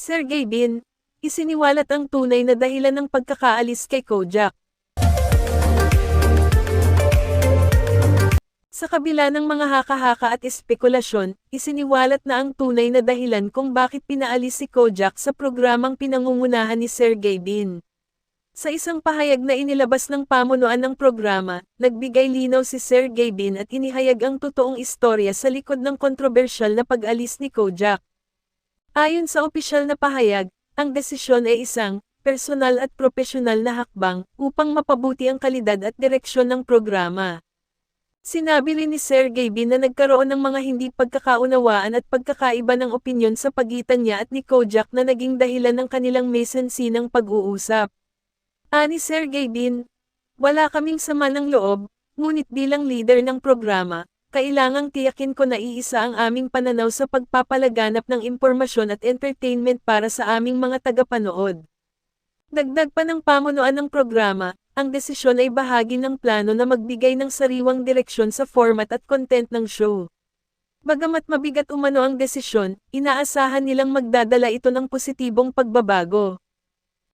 Sergey Bin, isiniwalat ang tunay na dahilan ng pagkakaalis kay Kojak. Sa kabila ng mga haka-haka at espekulasyon, isiniwalat na ang tunay na dahilan kung bakit pinaalis si Kojak sa programang pinangungunahan ni Sergey Bin. Sa isang pahayag na inilabas ng pamunuan ng programa, nagbigay linaw si Sergey Bin at inihayag ang totoong istorya sa likod ng kontrobersyal na pag-alis ni Kojak. Ayon sa opisyal na pahayag, ang desisyon ay isang personal at propesyonal na hakbang upang mapabuti ang kalidad at direksyon ng programa. Sinabi rin ni Sergey Bin na nagkaroon ng mga hindi pagkakaunawaan at pagkakaiba ng opinyon sa pagitan niya at ni Kojak na naging dahilan ng kanilang mesensinang pag-uusap. Ani Sergey Bin, wala kaming sama ng loob, ngunit bilang leader ng programa, kailangang tiyakin ko na iisa ang aming pananaw sa pagpapalaganap ng impormasyon at entertainment para sa aming mga tagapanood. Dagdag pa ng pamunuan ng programa, ang desisyon ay bahagi ng plano na magbigay ng sariwang direksyon sa format at content ng show. Bagamat mabigat umano ang desisyon, inaasahan nilang magdadala ito ng positibong pagbabago.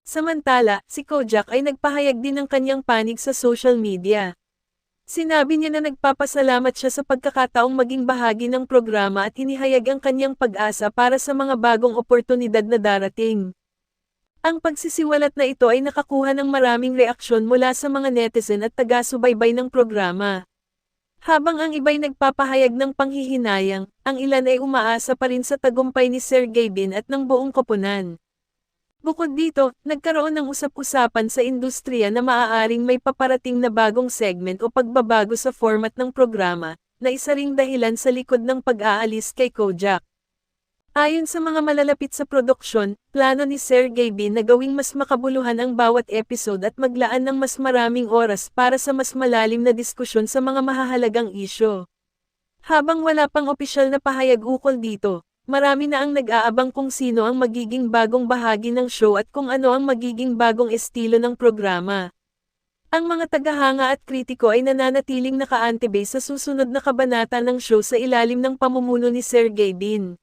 Samantala, si Kojak ay nagpahayag din ng kanyang panig sa social media. Sinabi niya na nagpapasalamat siya sa pagkakataong maging bahagi ng programa at inihayag ang kanyang pag-asa para sa mga bagong oportunidad na darating. Ang pagsisiwalat na ito ay nakakuha ng maraming reaksyon mula sa mga netizen at taga-subaybay ng programa. Habang ang iba'y nagpapahayag ng panghihinayang, ang ilan ay umaasa pa rin sa tagumpay ni Sergey Bin at ng buong koponan. Bukod dito, nagkaroon ng usap-usapan sa industriya na maaaring may paparating na bagong segment o pagbabago sa format ng programa, na isa ring dahilan sa likod ng pag-aalis kay Kojak. Ayon sa mga malalapit sa produksyon, plano ni Sergey Bin na gawing mas makabuluhan ang bawat episode at maglaan ng mas maraming oras para sa mas malalim na diskusyon sa mga mahahalagang isyu. Habang wala pang opisyal na pahayag ukol dito, marami na ang nag-aabang kung sino ang magiging bagong bahagi ng show at kung ano ang magiging bagong estilo ng programa. Ang mga tagahanga at kritiko ay nananatiling naka-antebase sa susunod na kabanata ng show sa ilalim ng pamumuno ni Sergey Bin.